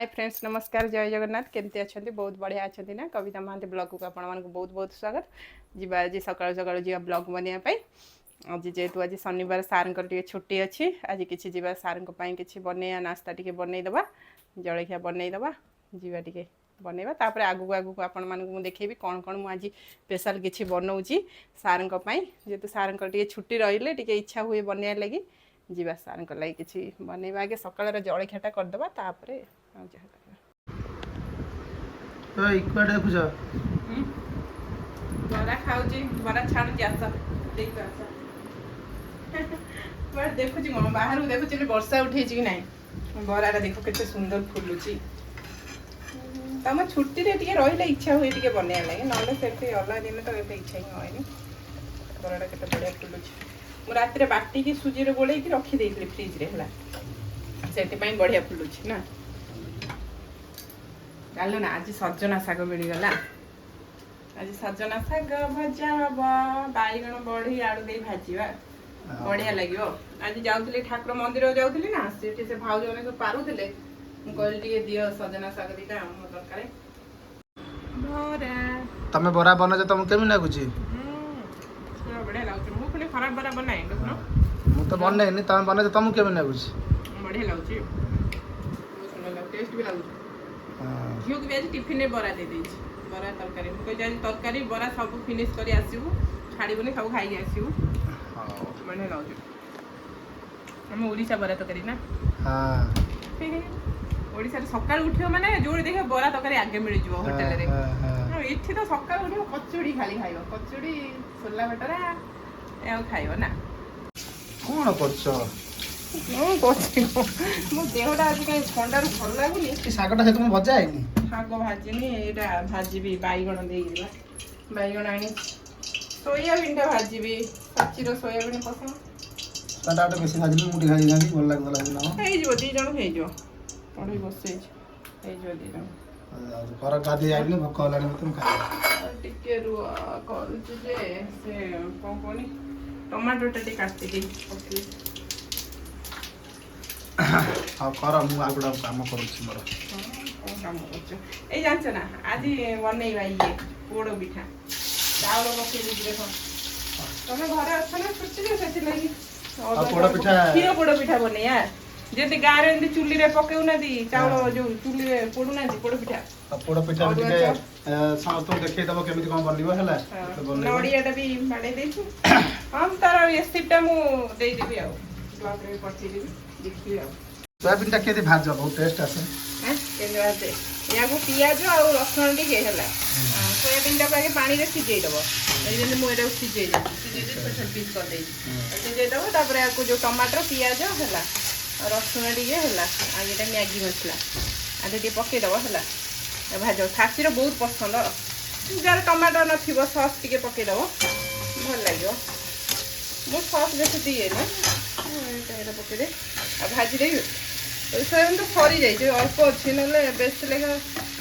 Hi friends नमस्कार जय जगन्नाथ केमती अच्छा बहुत बढ़िया अच्छा ना कविता महांती ब्लॉग को आपण मानक बहुत बहुत स्वागत जीवा आज सकाल सकाल जी ब्लॉग बनवाई आज जेहेतु आज शनिवार सार छुट्टी अच्छी आज किसी जीवा सार कि बनैया नास्ता टी बनईदबा जलखिया बनईदबा जीवा टी बनैबा तापर आगू आगू आपण मानक देखेबी कौन कौन मुझे आज स्पेशल किसी बनाऊँगी सार जेहेतु सार छुट्टी रही टे इच्छा हुए बनया लगी जीवा सार लगी किसी बनैबा आगे सकाल जलखियाटा करदे तापर बरा खाऊची बरा छाड़ुची आस देख आस देखु बाहर देखुची वर्षा उठे कि ना बरा देख के सुंदर फुलुची तुम छुट्टी टे रही इच्छा हुए टे बनया लगे ना अलग दिन तो ये इच्छा ही हुए बराटा के बढ़िया फुलुची मुझे रात बाटिकी सुजी गोल रखीदे फ्रिज है से बढ़िया फुलुची ना गाल ना आज सजना शाग मिलगला आज सजना शाग भजा हम बैगण बड़ी आलू दे भाजवा बढ़िया लगे आज जाऊली ठाकुर मंदिर जाऊली ना से भाज मैंने पारुले मुझे दियो सजना शाग दीटा दरकार तमे बरा बना तुमको केमी लगुच बढ़िया लगुच मुझे खराब बरा बनाए मु तो बनैनी तुम बना तुमको केमी लगुच बढ़िया लगुच टेस्ट भी लगुच झील को भी आज टिफिन में बरा दे देछि बरा तरकारी मुझे आज तरकारी बरा सब फिनिश कर आसबू छाड़बूनी सब खाई आसबू बढ़िया लगुच आम ओडिशा बरा तरकारी ना ओडिशा सकाल उठियो माने जो देखे बरा तरकारी आगे मिल जिवो होटल रे इठी तो सकाल उठियो कचौड़ी खाली खाइबो कचौड़ी छोला भटरा ए खाइबो ना कौन करछो मो देहटा आज कहीं ठंडारू भल लगुनि शागटा से तुम भजा है शाग भाजनी यहाँ भाजी बैगण दे बैगण आनी सोयाबीन टा भाजी सचीर सोयाबीन पसंद साडा बेसी भाजनी मुठी खाई जानी भल लाग ना हो दी जन हो पढ़ी बसई हो दी जन घर गाधी आइले भोक हलानी तुम खाइ टिके रुआ करूछु जे से कोन कोनी टमाटो टे काटि दे ओके हाँ कर मु आगुड़ा काम करुछि मोर काम करछु ए जानछ ना आज बनैबा ये पोड़ पिठा चावल पके देखो तमे घरे अछ ना छुट्टी रे सेति लागि पोड़ पिठा खीर पोड़ पिठा बने यार जेते गारे एंदी चुल्ली रे पकेउ ना दी चावल जो चुल्ली रे पोडु ना दी पोड़ पिठा भी टिके समस्त देखै दबो केमिति कोन बनलिबो हला नडियाटा भी बाडे देछु हम तार रेसिपीटा मु देई देबी आ ब्लॉग रे पठि देबी देखिए आ सोयाबीन टा केते भाज बहुत टेस्ट आसे हैं केने भाजे या को पियाज और लहसुन टिके हला सोयाबीन टा आगे पानी रे सिझेई दबो एजेंट मु एटा सिझेई दे छोट पीस कर देई सिझेई दबो तापर या को जो टमाटर पियाज हला रसुन टिके हला आ एटा मैगी मसला आ टिके पके दबो हला भाजो खासीर बहुत पसंद जार टमाटर नथिबो सॉस टिके पके दबो भल लागियो मु सॉस बेसी दिए ना एटा पके दे आ भाजी दे सोयाबीन तो सरी जाइए अल्प अच्छी ना बेस लेखा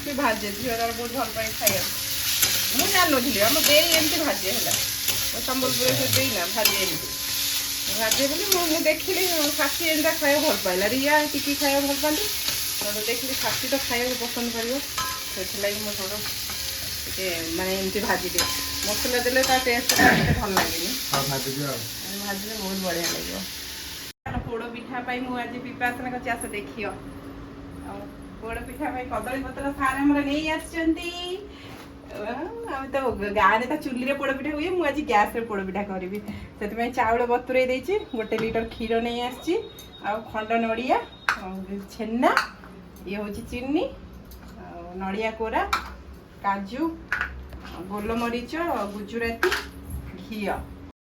कि भाजे झील बहुत भल पाए खाई मुझे जान नी आम दे एमती भाजे है सम्बलपुर से देना भाजे एमती भाजे बोली मुझे देखिली खासी एमता खाया भल पाइला रिया टिकी खाया भल पाती देखिली खासी तो खाया पसंद कर मुझे माने एमती भाजी दे मसला देले टेस्ट भल लगे भाजी बहुत बढ़िया लगे पोड़ पिठा मुझे प्रिपेरेसन कर आस देखियो पोड़ पिठा कदली पत्र सार नहीं आम तो गाँव तो चुली रे पोड़ पिठा हुए मुझे गैस रे पोड़ पिठा करी से चाउल बतुरे देछि 1 लिटर क्षीर नहीं आसी खंड नड़िया छेना ये हूँ चीनी नड़िया कोरा काजू गोलमरीच गुजराती घी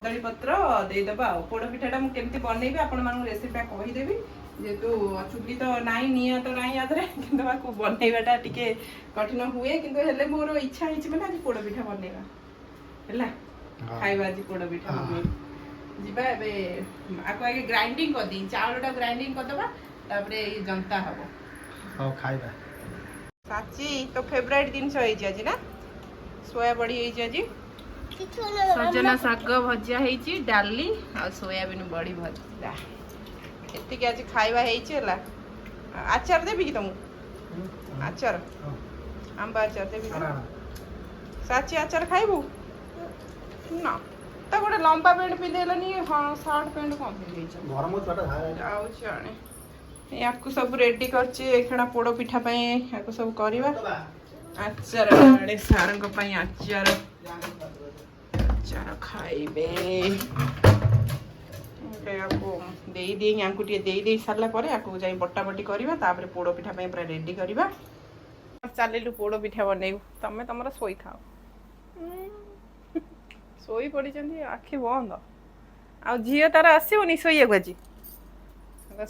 कदली पत्र देदेबा पोड़ पिठाटा मुझे केमती बनैबी आपण मानक रेसिपीटा कहीदेवी जेहेतु चुली तो नाई निआ तो नाई आदरे कि बनैबाटा टिके कठिन हुए किंतु हेले मोर इच्छा होइछि माने आज पोड़ पिठा बनैबा हैला खाइबा आज पोड़ पिठा जीबा एबे आको आगे ग्राइंडिंग कर दी चावलटा ग्राइंडिंग कर दबा तापरे जनता हबो हां खाइबा साची तो फेवरेट दिन होइछि आज ना सोया बड़ी होइछि आज सजना शाग भजा है डाली आ सोयाबीन बड़ी भजा एति आज खाइबा है आचार देवी कि तुमको ଆଚାର ହଁ ଆମ୍ବ ଆଚାର ଦେବି ଆଣ ଆଣ ସାଚି ଆଚାର ଖାଇବୁ ନା ତା ଗୋଟେ ଲମ୍ବା ପ୍ୟାଣ୍ଟ ପିନ୍ଧେଇଲନି ହଁ ସାର୍ଟ ପ୍ୟାଣ୍ଟ କ'ଣ ପିନ୍ଧେଇଛ ଗରମ ଛୁଆଟା ଯାଉଛି ଆଣେ ୟାକୁ ସବୁ ରେଡି କରିଛି ଏଇକ୍ଷଣା ପୋଡ଼ ପିଠା ପାଇଁ ୟାକୁ ସବୁ କରିବା ଆଚାର ଆଣେ ସାରଙ୍କ ପାଇଁ ଆଚାର ଆଚାର ଖାଇବେ ୟାକୁ ଦେଇଦିଏ ୟାଙ୍କୁ ଟିକେ ଦେଇ ସାରିଲା ପରେ ୟାକୁ ଯାଇ ବଟାବଟି କରିବା ତାପରେ ପୋଡ଼ ପିଠା ପାଇଁ ପୁରା ରେଡି କରିବା ଚାଲିଲୁ ପୋଡ଼ ପିଠା ବନେଇବୁ ତମେ ତମର ଶୋଇଥାଅ ଶୋଇ ପଡ଼ିଛନ୍ତି ଆଖି ବନ୍ଦ ଆଉ ଝିଅ ତାର ଆସିବନି ଶୋଇବାକୁ ଆଜି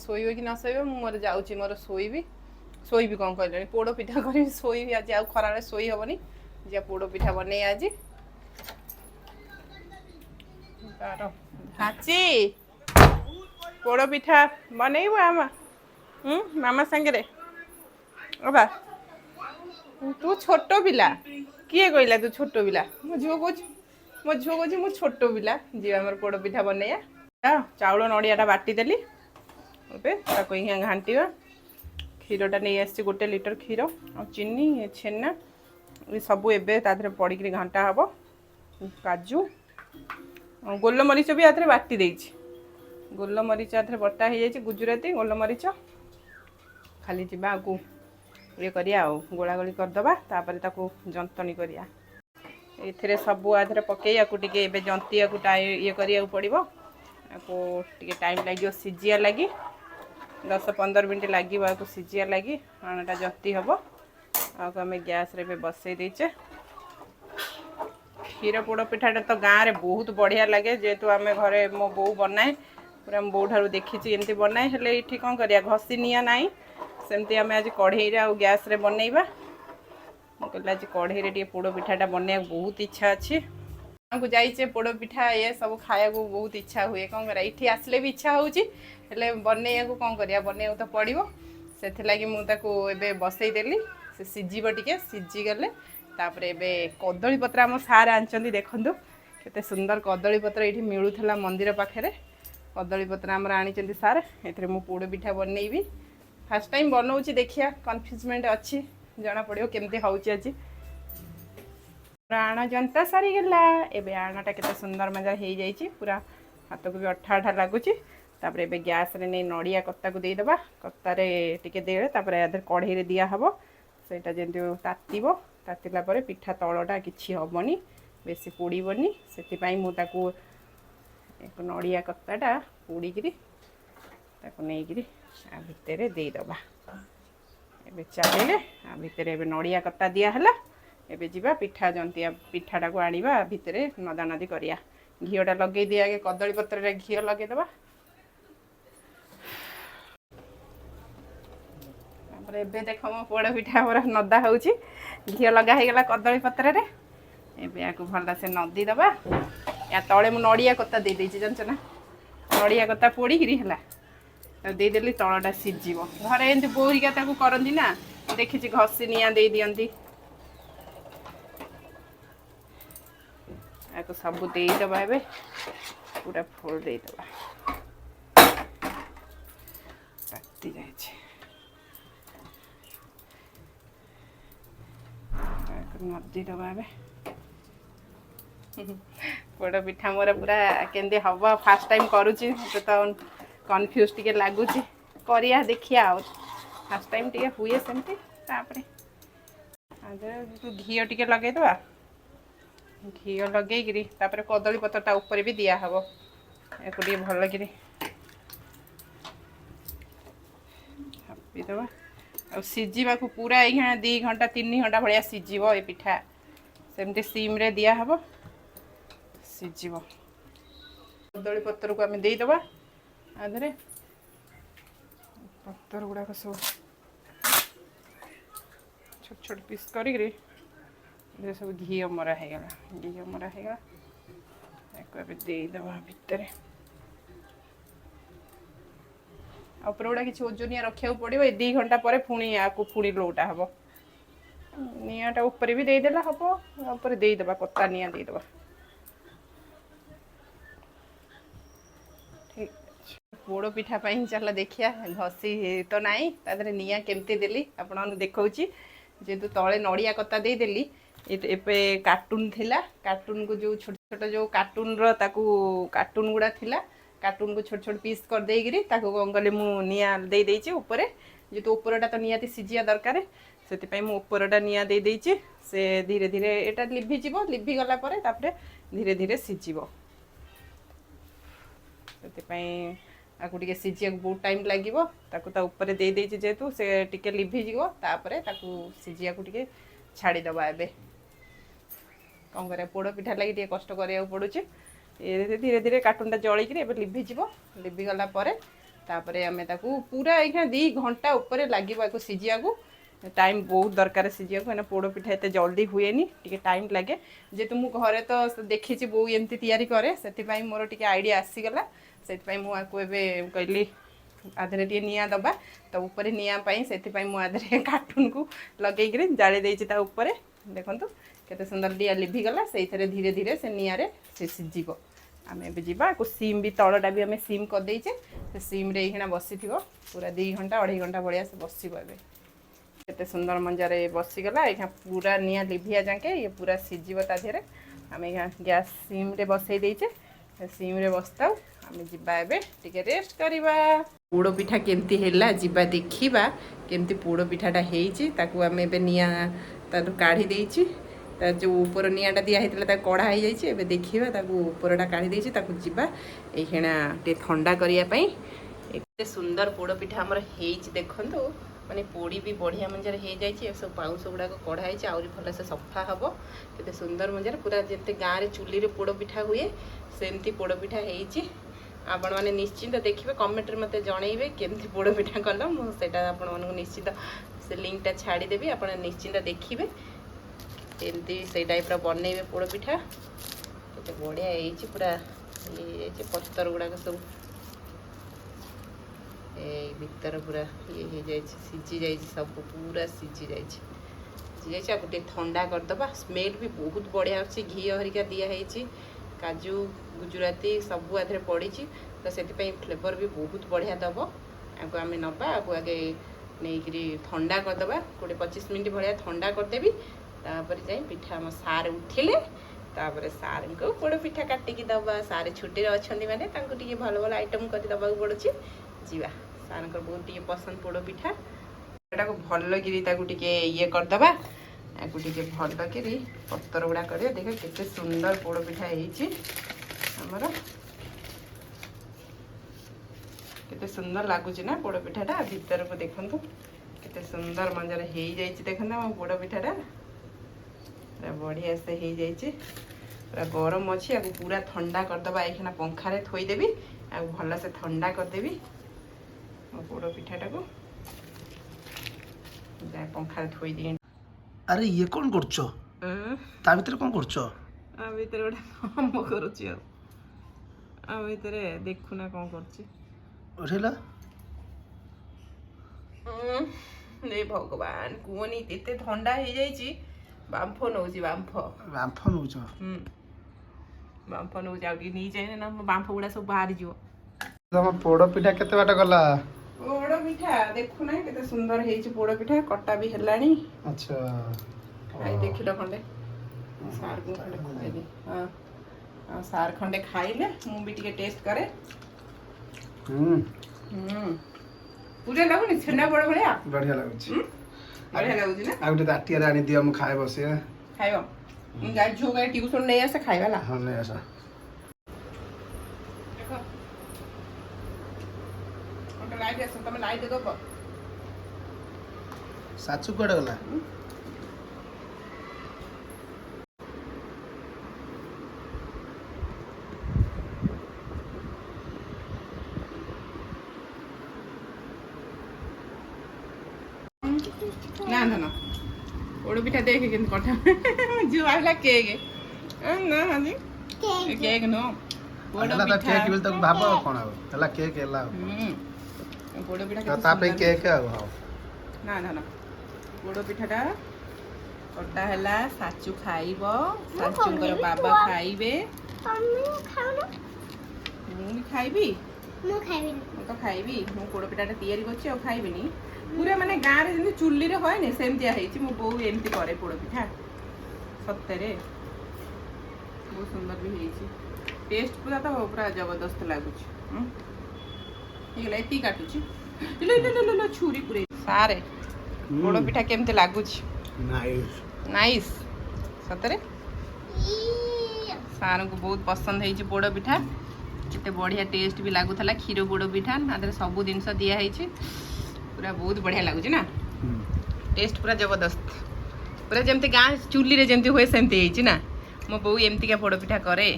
ଶୋଇବ କି ନ ଶୋଇବ ମୁଁ ମୋର ଯାଉଛି ମୋର ଶୋଇବି କ'ଣ କହିଲେଣି ପୋଡ଼ ପିଠା କରିବି ଶୋଇବି ଆଜି ଆଉ ଖରାବେଳେ ଶୋଇ ହେବନି ଯିବା ପୋଡ଼ ପିଠା ବନେଇ ଆଜି ତାର ହାଚି ପୋଡ଼ ପିଠା ବନେଇବୁ ମାମା ସାଙ୍ଗରେ ବାବା ତୁ ଛୋଟ ପିଲା କିଏ କହିଲା ତୁ ଛୋଟ ପିଲା ମୋ ଝିଅ କହୁଛି ମୁଁ ଛୋଟ ପିଲା ଯିବା ଆମର ପୋଡ଼ ପିଠା ବନେଇବା ଚାଉଳ ନଡ଼ିଆଟା ବାଟିଦେଲି ଏବେ ତାକୁ ଘାଣ୍ଟିବା କ୍ଷୀରଟା ନେଇ ଆସିଛି 1 ଲିଟର କ୍ଷୀର ଆଉ ଚିନି ଛେନା ଏ ସବୁ ଏବେ ତା ଦେହରେ ପଡ଼ିକିରି ଘାଣ୍ଟା ହେବ କାଜୁ ଗୋଲମରିଚ ବି ଆ ଦେହରେ ବାଟି ଦେଇଛି ଗୋଲମରିଚ ଆ ଦେହରେ ବଟା ହେଇଯାଇଛି ଗୁଜୁରାତି ଗୋଲମରିଚ ଖାଲି ଯିବା ଆକୁ ଇଏ କରିବା ଆଉ ଗୋଳାଗୋଳି କରିଦେବା ତାପରେ ତାକୁ ଯନ୍ତଣୀ କରିବା ଏଥିରେ ସବୁ ଆ ଦେହରେ ପକାଇ ଆକୁ ଟିକେ ଏବେ ଜନ୍ତିବାକୁ ଇଏ କରିବାକୁ ପଡ଼ିବ ଆକୁ ଟିକେ ଟାଇମ୍ ଲାଗିବ ସିଝିବା ଲାଗି 10-15 ମିନିଟ୍ ଲାଗିବ ଆକୁ ସିଝିବା ଲାଗି ଆଣଟା ଜନ୍ତି ହେବ ଆଉ ଆମେ ଗ୍ୟାସ୍ରେ ଏବେ ବସେଇ ଦେଇଛେ କ୍ଷୀର ପୋଡ଼ ପିଠାଟା ତ ଗାଁରେ ବହୁତ ବଢ଼ିଆ ଲାଗେ ଯେହେତୁ ଆମେ ଘରେ ମୋ ବୋଉ ବନାଏ ପୁରା ମୋ ବୋଉ ଠାରୁ ଦେଖିଛି ଏମିତି ବନାଏ ହେଲେ ଏଇଠି କ'ଣ କରିବା ଘଷି ନିଆଁ ନାହିଁ ସେମିତି ଆମେ ଆଜି କଢ଼େଇରେ ଆଉ ଗ୍ୟାସ୍ରେ ବନେଇବା ମୁଁ କହିଲି ଆଜି କଢ଼େଇରେ ଟିକେ ପୋଡ଼ ପିଠାଟା ବନେଇବାକୁ ବହୁତ ଇଚ୍ଛା ଅଛି ଗାଁକୁ ଯାଇଛେ ପୋଡ଼ ପିଠା ଏ ସବୁ ଖାଇବାକୁ ବହୁତ ଇଚ୍ଛା ହୁଏ କ'ଣ କରିବା ଏଇଠି ଆସିଲେ ବି ଇଚ୍ଛା ହେଉଛି ହେଲେ ବନେଇବାକୁ କ'ଣ କରିବା ବନେଇବାକୁ ତ ପଡ଼ିବ ସେଥିଲାଗି ମୁଁ ତାକୁ ଏବେ ବସେଇଦେଲି ସେ ସିଝିବ ଟିକେ ସିଝିଗଲେ ତାପରେ ଏବେ କଦଳୀ ପତ୍ର ଆମ ସାର୍ ଆଣିଛନ୍ତି ଦେଖନ୍ତୁ କେତେ ସୁନ୍ଦର କଦଳୀ ପତ୍ର ଏଇଠି ମିଳୁଥିଲା ମନ୍ଦିର ପାଖରେ କଦଳୀ ପତ୍ର ଆମର ଆଣିଛନ୍ତି ସାର୍ ଏଥିରେ ମୁଁ ପୋଡ଼ ପିଠା ବନେଇବି ଫାର୍ଷ୍ଟ ଟାଇମ୍ ବନଉଛି ଦେଖିବା କନଫ୍ୟୁଜମେଣ୍ଟ ଅଛି ଜଣାପଡ଼ିବ କେମିତି ହେଉଛି ଆଜି ଆଣ ଜନ୍ତା ସରିଗଲା ଏବେ ଆଣଟା କେତେ ସୁନ୍ଦର ମଜା ହେଇଯାଇଛି ପୁରା ହାତକୁ ବି ଅଠା ଅଠା ଲାଗୁଛି ତାପରେ ଏବେ ଗ୍ୟାସ୍ରେ ନେଇ ନଡ଼ିଆ କତାକୁ ଦେଇଦେବା କତାରେ ଟିକେ ଦେଲେ ତାପରେ ଆ ଦେହରେ କଢ଼େଇରେ ଦିଆହେବ ସେଇଟା ଯେମିତି ତାତିବ ତାତିଲା ପରେ ପିଠା ତଳଟା କିଛି ହେବନି ବେଶୀ ପୋଡ଼ିବନି ସେଥିପାଇଁ ମୁଁ ତାକୁ ନଡ଼ିଆ କତାଟା ପୋଡ଼ିକିରି ତାକୁ ନେଇକିରି ଆ ଭିତରେ ଦେଇଦେବା ଏବେ ଚାଲିଲେ ଆ ଭିତରେ ଏବେ ନଡ଼ିଆ କତା ଦିଆହେଲା ଏବେ ଯିବା ପିଠା ଜନ୍ତିଆ ପିଠାଟାକୁ ଆଣିବା ଭିତରେ ନଦାନଦି କରିବା ଘିଅଟା ଲଗେଇ ଦିଏ ଆଗେ କଦଳୀ ପତ୍ରରେ ଘିଅ ଲଗେଇଦେବା ତାପରେ ଏବେ ଦେଖ ମୋ ପୋଡ଼ ପିଠା ଆମର ନଦା ହେଉଛି ଘିଅ ଲଗା ହେଇଗଲା କଦଳୀ ପତ୍ରରେ ଏବେ ୟାକୁ ଭଲସେ ନଦି ଦେବା ୟା ତଳେ ମୁଁ ନଡ଼ିଆ କତା ଦେଇଦେଇଛି ଜାଣିଛ ନା ନଡ଼ିଆ କତା ପୋଡ଼ିକିରି ହେଲା ତାକୁ ଦେଇଦେଲି ତଳଟା ସିଝିବ ଘରେ ଏମିତି ବୋଉରିକା ତାକୁ କରନ୍ତି ନା ଦେଖିଛି ଘଷି ନିଆଁ ଦେଇ ଦିଅନ୍ତି ୟାକୁ ସବୁ ଦେଇଦେବା ଏବେ ପୁରା ଫୁଲ୍ ଦେଇଦେବା ତାତି ଯାଇଛି ନଦି ଦେବା ଏବେ ପୋଡ଼ ପିଠା ମୋର ପୁରା କେମିତି ହେବ ଫାର୍ଷ୍ଟ ଟାଇମ୍ କରୁଛି ମୋତେ ତ କନଫ୍ୟୁଜ୍ ଟିକେ ଲାଗୁଛି କରିବା ଦେଖିବା ଆଉ ଫାର୍ଷ୍ଟ ଟାଇମ୍ ଟିକେ ହୁଏ ସେମିତି ତାପରେ ଘିଅ ଟିକେ ଲଗେଇଦେବା ଘିଅ ଲଗେଇକିରି ତାପରେ କଦଳୀ ପତ୍ରଟା ଉପରେ ବି ଦିଆହେବ ୟାକୁ ଟିକେ ଭଲକିରି ଥାପିଦେବା ଆଉ ସିଝିବାକୁ ପୁରା ଏଇକ୍ଷଣା 2 ଘଣ୍ଟା 3 ଘଣ୍ଟା ଭଳିଆ ସିଝିବ ଏ ପିଠା ସେମିତି ସିମ୍ରେ ଦିଆହେବ ସିଝିବ କଦଳୀ ପତ୍ରକୁ ଆମେ ଦେଇଦେବା ଆ ଦେହରେ ପତ୍ର ଗୁଡ଼ାକ ସବୁ ଛୋଟ ଛୋଟ ପିସ୍ କରିକିରି ସବୁ ଘିଅ ମରା ହେଇଗଲା ତାକୁ ଏବେ ଦେଇଦେବା ଭିତରେ ଆଉ ଉପରେ ଗୁଡ଼ା କିଛି ଓଜନିଆ ରଖିବାକୁ ପଡ଼ିବ ଏ 2 ଘଣ୍ଟା ପରେ ପୁଣି ୟାକୁ ପୁଣି ଲଉଟା ହେବ ନିଆଁଟା ଉପରେ ବି ଦେଇଦେଲା ହେବ ଉପରେ ଦେଇଦେବା କତା ନିଆଁ ଦେଇଦେବା ଠିକ୍ ଅଛି पोड़ पिठा चल देखिया घसी तो नाई तादरे निया केमती देली आपण देखौची जेतु तले नड़िया कता दे देली एपे कार्टून थिला कार्टून को जो छोट छोट जो कार्टून रो ताकू कार्टून गुड़ा थिला कार्टून को छोट छोट पीस कर देगिरी ताकू कौन कले मु निया दे देइची ऊपर जेतु ऊपरटा तो नियाती सिजिया दरकार से ऊपरटा निया दे देइची से धीरे धीरे एटा लिभि जीवो लिभि गला परे तापरे धीरे धीरे सिजिवो से आकु टिके सिजिया बहुत टाइम लागिवो ताकू ता ऊपर दे देइची जेतु से टिके लिभि जीवो तापरे ताकू सिजिया को टिके छाड़ी दबा एबे कौन करे पोड़ पिठा लगी टिके कष्ट करिया पड़ुची धीरे धीरे कार्टूनटा जळिकरी एबे लिभि जीवो लिभि गला परे तापरे आमे ताकू पूरा एखा 2 घंटा ऊपर लागिवो आकु सिजिया को टाइम बहुत दरकार सिजिया को पोड़ पिठा एते जल्दी हुएनी टिके टाइम लागे जेतु मु घरे तो देखिछि बो एमती तयारी करे सेति मोर टिके आइडिया आसी गला सेति मु आकु एबे कहली आधरे टिके निया दबा तो ऊपर निया पाई सेति मु आधरे कार्टून को लगेइकरी जाळे देइछि ता ऊपर देखंतु केते सुंदर दिया लिभि गला सेइथरे धीरे धीरे से निया रे से सिजिबो आमे एबे जिबा को सीम भी तळटा भी आमे सीम कर देइछे से सीम रे हिना बसिथिबो पूरा 2 घंटा 2.5 घंटा बढिया से बसिबो एबे केते सुंदर मंजारे बसी गला एखा पूरा निया लिभिया जाके ये पूरा सिजिबो ता धेरे आमे गैस सीम रे बसई देइछे सीम रे बसताउ आमे जिबा एबे टिके रेस्ट करिबा पोड़ पिठा केमती हैला जिबा देखिबा केमती पोड़ पिठाटा हेइची ताकू आमे एबे निया तारु काढी देइची ता जो ऊपर नियाटा दिया हेतला ता कढ़ा हे जाइची एबे देखिबा ताकू ऊपरटा काढी देइची ताकू जिबा एखेना टे ठंडा करिया पई एते सुंदर पोड़ पिठा हमर हेइची देखंतु माने पोड़ी भी बढ़िया मंजर हो जाए सब पाउस गुड़ाक कढ़ाई आहरी भल से सफा हम केते सुंदर मंजर पूरा जते गाँव में चुली रे पोड़ पिठा हुए सेमती पोड़ पिठा होती आपण मैंने निश्चिंत देखिए कमेंट मत जनइबे केमती पोड़ पिठा कल मुझे आपण मानक निश्चित से लिंकटा छाड़देवी आप निश्चिंत देखिए एमती से टाइप बनइबे पोड़ पिठा केते बढ़िया होती पूरा ये पत्तर गुड़ाक सब भीतर पूरा ये हो सिझी जाए सब पूरा सिझी जाए गोटे ठंडा करदे स्मेल भी बहुत बढ़िया अच्छे घी हरिका दिखाई काजू गुजराती सब आधे पड़ी तो से फ्लेवर भी बहुत बढ़िया दब आपको आम नवा आपको आगे नहीं ठंडा करदे 20-25 मिनट भाया ठंडा करदेवी तापर जाए पिठा आम सार उठिले तापर सार को पोड़ पिठा काटिकी दबा सारे छुट्टी अच्छा मैंने टे भल भल आइटम कर दबा पड़ुची जीवा सार बहुत टे पसंद पोड़ पिठा को भल कि ये करदबा आपको टे भल कि पत्तर गुड़ा कर देख केते सुंदर पोड़ पिठा होमर केते सुंदर लगुच ना पोड़ पिठाटा भीतर को देखु केते सुंदर मंजर हो जाए देखते आम पोड़ पिठाटा पूरा बढ़िया से हो जाए पूरा गरम अच्छी आपको पूरा ठंडा करदबा ये पंखारे थोईदेवी आ भल से ठंडा करदेवी पोड़ पिठाटा को पंखारे थोई दिए अरे ये कौन करछो ता भीतर कौन करछो आ भीतर गोटे काम करूची आ भीतर देखुना कौन करची ओठेला नहीं भगवान कुहनी एते ठंडा हो जाइची बांफ नौची बांफ नौछ बांफ नौची आ नहीं जाए ना बांफ गुड़ा सब बाहर जीव तम पोड़ पिठा केते बाटा गला पोड़ पिठा देखु ना केते सुंदर हेची पोड़ पिठा कट्टा भी हेलानी अच्छा आई देखिलो खंडे सार को खंडे खाई दे हां सार खंडे खाइले मु भी टिके टेस्ट करे पूरा लागुनी छेना बड़ बड़िया बढ़िया लागुची बढ़िया लागुची ना आ गोटे ताटिया रानी दियो हम खाए बसे खाइबो गाय जो गाय ट्यूशन नहीं आसे खाइबाला हां नहीं आसा देखो ओटा लाइट आसे तमे लाइट दो साचु कोडे गला ना ना ना पोड़ पिठा देखे किंतु कटा जो आला केक ना हाजी केक नो पोड़ पिठा केक बिल तक भाबो कोन आबो हला केक हला पोड़ पिठा ता पे केक आबो ना ना ना पोड़ पिठाटा कटा हला साचु खाइबो साचुंकर बाबा खाइबे मम्मी खाओ ना मु खाइबी ମୁଁ ଖାଇବିନି। ମୁଁ ତ ଖାଇବି। ମୁଁ ପୋଡ଼ ପିଠାଟା ତିଆରି କରିଛି ଆଉ ଖାଇବିନି। ପୁରା ମାନେ ଗାଁରେ ଯେମିତି ଚୁଲିରେ ହଏନି ସେମିତିଆ ହେଇଛି। ମୋ ବୋଉ ଏମିତି କରେ ପୋଡ଼ ପିଠା। ସତରେ ବହୁତ ସୁନ୍ଦର ବି ହେଇଛି। ଟେଷ୍ଟ ପୁରା ତ ପୁରା ଜବରଦସ୍ତ ଲାଗୁଛି। ହେଇଗଲା ଏତିକି କାଟୁଛି। ଛୁରୀ ପୁରେଇ ସାରେ ପୋଡ଼ ପିଠା କେମିତି ଲାଗୁଛି? ନାଇସ୍। ସତରେ ସାରଙ୍କୁ ବହୁତ ପସନ୍ଦ ହେଇଛି ପୋଡ଼ ପିଠା। କେତେ ବଢ଼ିଆ ଟେଷ୍ଟ ବି ଲାଗୁଥିଲା। କ୍ଷୀର ପୋଡ଼ ପିଠା ତା ଦେହରେ ସବୁ ଜିନିଷ ଦିଆହେଇଛି। ପୁରା ବହୁତ ବଢ଼ିଆ ଲାଗୁଛି ନା? ଟେଷ୍ଟ ପୁରା ଜବରଦସ୍ତ। ପୁରା ଯେମିତି ଗାଁ ଚୁଲିରେ ଯେମିତି ହୁଏ ସେମିତି ହେଇଛି ନା? ମୋ ବୋଉ ଏମିତିକା ପୋଡ଼ ପିଠା କରେ।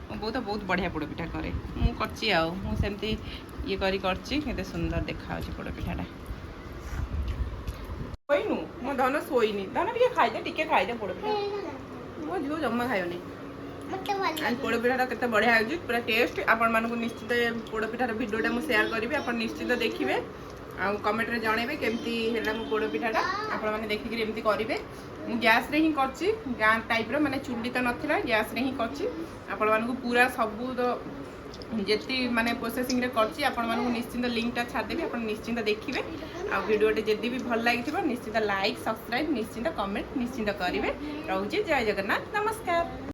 ମୋ ବୋଉ ତ ବହୁତ ବଢ଼ିଆ ପୋଡ଼ ପିଠା କରେ। ମୁଁ କରିଛି ଆଉ ମୁଁ ସେମିତି ଇଏ କରିଛି। କେତେ ସୁନ୍ଦର ଦେଖାଯାଉଛି ପୋଡ଼ ପିଠାଟା। ଶୋଇନୁ ମୋ ଧନ ଶୋଇନି। ଧନ ଟିକେ ଖାଇଦେ ପୋଡ଼ ପିଠା। ମୋ ଝିଅ ଜମା ଖାଇବନି। ମତେ ଭଲ ଆଜି ପୋଡ଼ ପିଠାଟା କେତେ ବଢ଼ିଆ ହେଇଛି। ପୁରା ଟେଷ୍ଟ। ଆପଣମାନଙ୍କୁ ନିଶ୍ଚିତ ପୋଡ଼ ପିଠାର ଭିଡ଼ିଓଟା ମୁଁ ସେୟାର କରିବି। ଆପଣ ନିଶ୍ଚିତ ଦେଖିବେ ଆଉ କମେଣ୍ଟରେ ଜଣେଇବେ କେମିତି ହେଲା ମୋ ପୋଡ଼ ପିଠାଟା। ଆପଣମାନେ ଦେଖିକିରି ଏମିତି କରିବେ। ମୁଁ ଗ୍ୟାସ୍ରେ ହିଁ କରିଛି। ଗାଁ ଟାଇପ୍ର ମାନେ ଚୁଲି ତ ନଥିଲା ଗ୍ୟାସ୍ରେ ହିଁ କରିଛି। ଆପଣମାନଙ୍କୁ ପୁରା ସବୁ ଯେତିକି ମାନେ ପ୍ରୋସେସିଂରେ କରିଛି ଆପଣମାନଙ୍କୁ ନିଶ୍ଚିନ୍ତ ଲିଙ୍କଟା ଛାଡ଼ିଦେବି। ଆପଣ ନିଶ୍ଚିନ୍ତ ଦେଖିବେ। ଆଉ ଭିଡ଼ିଓଟି ଯଦି ବି ଭଲ ଲାଗିଥିବ ନିଶ୍ଚିତ ଲାଇକ୍ ସବସ୍କ୍ରାଇବ୍ ନିଶ୍ଚିନ୍ତ କମେଣ୍ଟ ନିଶ୍ଚିନ୍ତ କରିବେ। ରହୁଛି ଜୟ ଜଗନ୍ନାଥ ନମସ୍କାର।